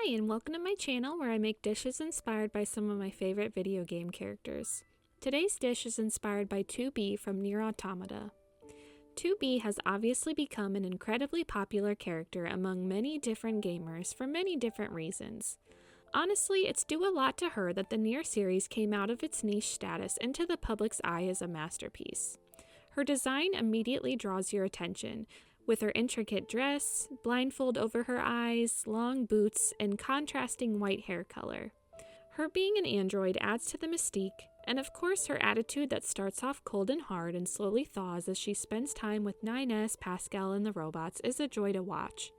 Hi, and welcome to my channel where I make dishes inspired by some of my favorite video game characters. Today's dish is inspired by 2B from Nier Automata. 2B has obviously become an incredibly popular character among many different gamers for many different reasons. Honestly, it's due a lot to her that the Nier series came out of its niche status into the public's eye as a masterpiece. Her design immediately draws your attention, with her intricate dress, blindfold over her eyes, long boots, and contrasting white hair color. Her being an android adds to the mystique, and of course her attitude that starts off cold and hard and slowly thaws as she spends time with Nines, Pascal, and the robots is a joy to watch.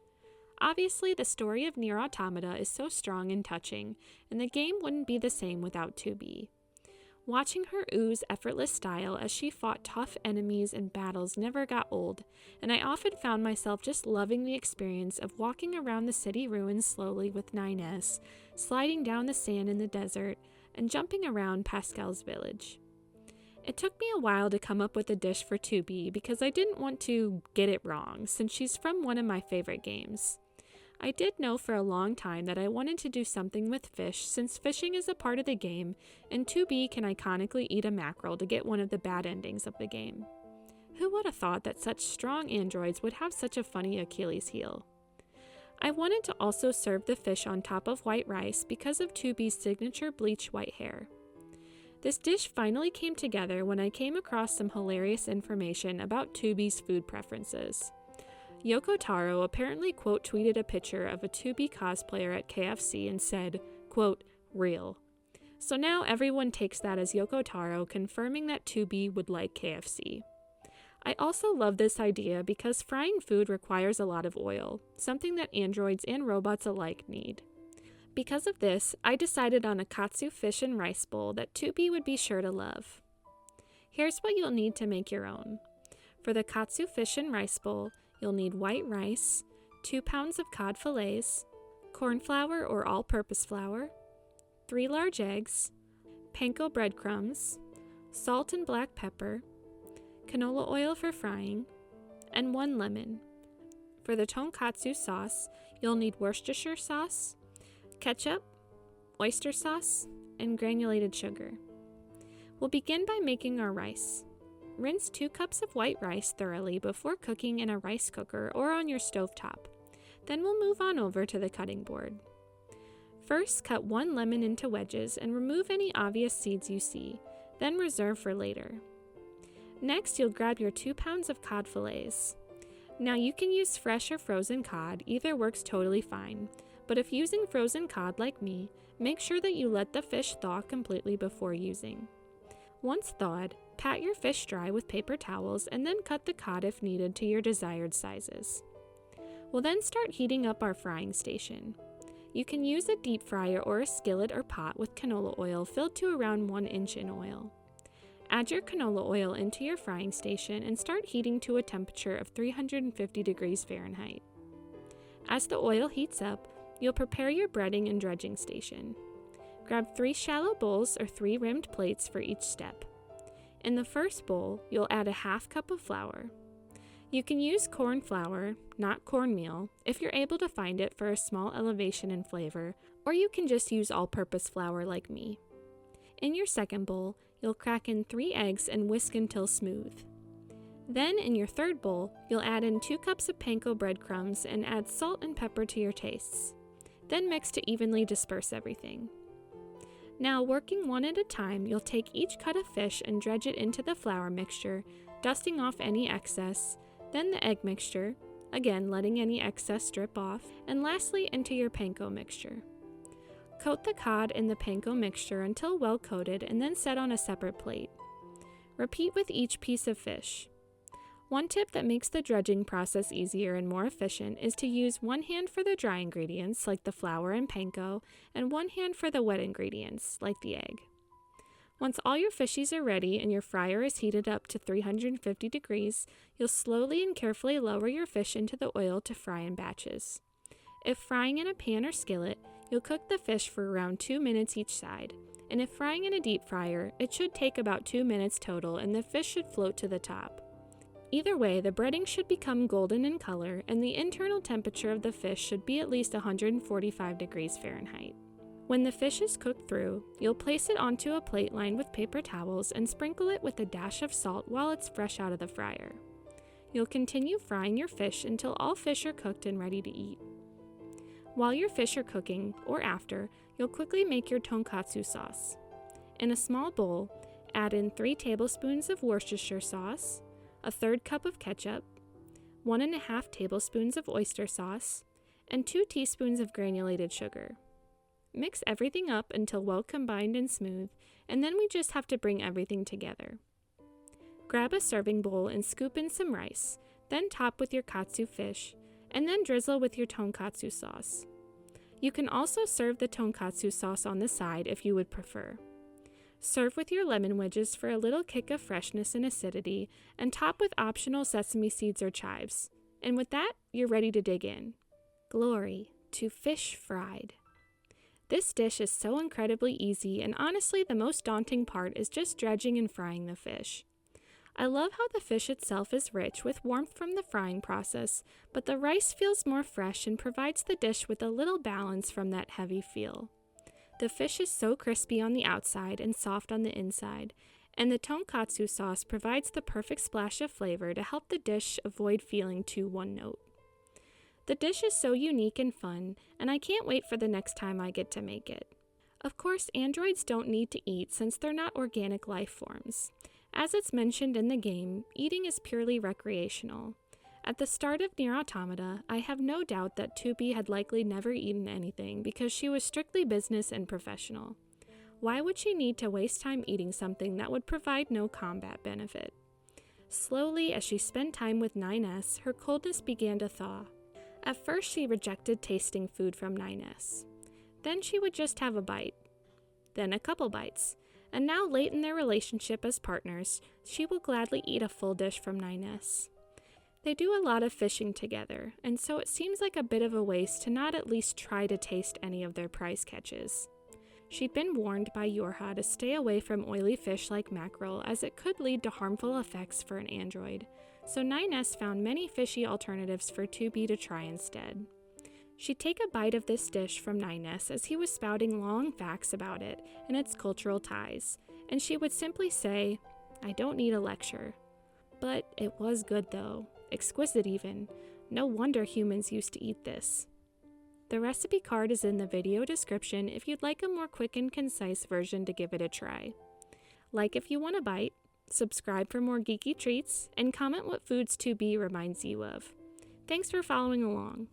Obviously, the story of Nier Automata is so strong and touching, and the game wouldn't be the same without 2B. Watching her ooze effortless style as she fought tough enemies and battles never got old, and I often found myself just loving the experience of walking around the city ruins slowly with Nines, sliding down the sand in the desert, and jumping around Pascal's village. It took me a while to come up with a dish for 2B because I didn't want to get it wrong, since she's from one of my favorite games. I did know for a long time that I wanted to do something with fish since fishing is a part of the game, and 2B can iconically eat a mackerel to get one of the bad endings of the game. Who would have thought that such strong androids would have such a funny Achilles heel? I wanted to also serve the fish on top of white rice because of 2B's signature bleach white hair. This dish finally came together when I came across some hilarious information about 2B's food preferences. Yoko Taro apparently quote tweeted a picture of a 2B cosplayer at KFC and said, quote, "real." So now everyone takes that as Yoko Taro confirming that 2B would like KFC. I also love this idea because frying food requires a lot of oil, something that androids and robots alike need. Because of this, I decided on a Katsu fish and rice bowl that 2B would be sure to love. Here's what you'll need to make your own. For the Katsu fish and rice bowl, you'll need white rice, 2 pounds of cod fillets, corn flour or all-purpose flour, 3 large eggs, panko breadcrumbs, salt and black pepper, canola oil for frying, and 1 lemon. For the tonkatsu sauce, you'll need Worcestershire sauce, ketchup, oyster sauce, and granulated sugar. We'll begin by making our rice. Rinse 2 cups of white rice thoroughly before cooking in a rice cooker or on your stovetop. Then we'll move on over to the cutting board. First, cut 1 lemon into wedges and remove any obvious seeds you see, then reserve for later. Next, you'll grab your 2 pounds of cod fillets. Now you can use fresh or frozen cod, either works totally fine, but if using frozen cod like me, make sure that you let the fish thaw completely before using. Once thawed, pat your fish dry with paper towels and then cut the cod if needed to your desired sizes. We'll then start heating up our frying station. You can use a deep fryer or a skillet or pot with canola oil filled to around 1 inch in oil. Add your canola oil into your frying station and start heating to a temperature of 350 degrees Fahrenheit. As the oil heats up, you'll prepare your breading and dredging station. Grab 3 shallow bowls or 3 rimmed plates for each step. In the first bowl, you'll add a half cup of flour. You can use corn flour, not cornmeal, if you're able to find it for a small elevation in flavor, or you can just use all-purpose flour like me. In your second bowl, you'll crack in 3 eggs and whisk until smooth. Then, in your third bowl, you'll add in 2 cups of panko breadcrumbs and add salt and pepper to your tastes. Then mix to evenly disperse everything. Now, working one at a time, you'll take each cut of fish and dredge it into the flour mixture, dusting off any excess, then the egg mixture, again letting any excess drip off, and lastly into your panko mixture. Coat the cod in the panko mixture until well coated and then set on a separate plate. Repeat with each piece of fish. One tip that makes the dredging process easier and more efficient is to use one hand for the dry ingredients, like the flour and panko, and one hand for the wet ingredients, like the egg. Once all your fishies are ready and your fryer is heated up to 350 degrees, you'll slowly and carefully lower your fish into the oil to fry in batches. If frying in a pan or skillet, you'll cook the fish for around 2 minutes each side, and if frying in a deep fryer, it should take about 2 minutes total and the fish should float to the top. Either way, the breading should become golden in color, and the internal temperature of the fish should be at least 145 degrees Fahrenheit. When the fish is cooked through, you'll place it onto a plate lined with paper towels and sprinkle it with a dash of salt while it's fresh out of the fryer. You'll continue frying your fish until all fish are cooked and ready to eat. While your fish are cooking, or after, you'll quickly make your tonkatsu sauce. In a small bowl, add in 3 tablespoons of Worcestershire sauce, a third cup of ketchup, 1.5 tablespoons of oyster sauce, and 2 teaspoons of granulated sugar. Mix everything up until well combined and smooth, and then we just have to bring everything together. Grab a serving bowl and scoop in some rice, then top with your katsu fish, and then drizzle with your tonkatsu sauce. You can also serve the tonkatsu sauce on the side if you would prefer. Serve with your lemon wedges for a little kick of freshness and acidity, and top with optional sesame seeds or chives. And with that, you're ready to dig in. Glory to fish fried. This dish is so incredibly easy, and honestly the most daunting part is just dredging and frying the fish. I love how the fish itself is rich with warmth from the frying process, but the rice feels more fresh and provides the dish with a little balance from that heavy feel. The fish is so crispy on the outside and soft on the inside, and the tonkatsu sauce provides the perfect splash of flavor to help the dish avoid feeling too one-note. The dish is so unique and fun, and I can't wait for the next time I get to make it. Of course, androids don't need to eat since they're not organic life forms. As it's mentioned in the game, eating is purely recreational. At the start of Nier Automata, I have no doubt that 2B had likely never eaten anything because she was strictly business and professional. Why would she need to waste time eating something that would provide no combat benefit? Slowly, as she spent time with 9S, her coldness began to thaw. At first, she rejected tasting food from 9S. Then she would just have a bite. Then a couple bites. And now, late in their relationship as partners, she will gladly eat a full dish from 9S. They do a lot of fishing together, and so it seems like a bit of a waste to not at least try to taste any of their prize catches. She'd been warned by Yorha to stay away from oily fish like mackerel as it could lead to harmful effects for an android, so 9S found many fishy alternatives for 2B to try instead. She'd take a bite of this dish from 9S as he was spouting long facts about it and its cultural ties, and she would simply say, "I don't need a lecture." But it was good though, exquisite even. No wonder humans used to eat this. The recipe card is in the video description if you'd like a more quick and concise version to give it a try. Like if you want a bite, subscribe for more geeky treats, and comment what foods 2B reminds you of. Thanks for following along.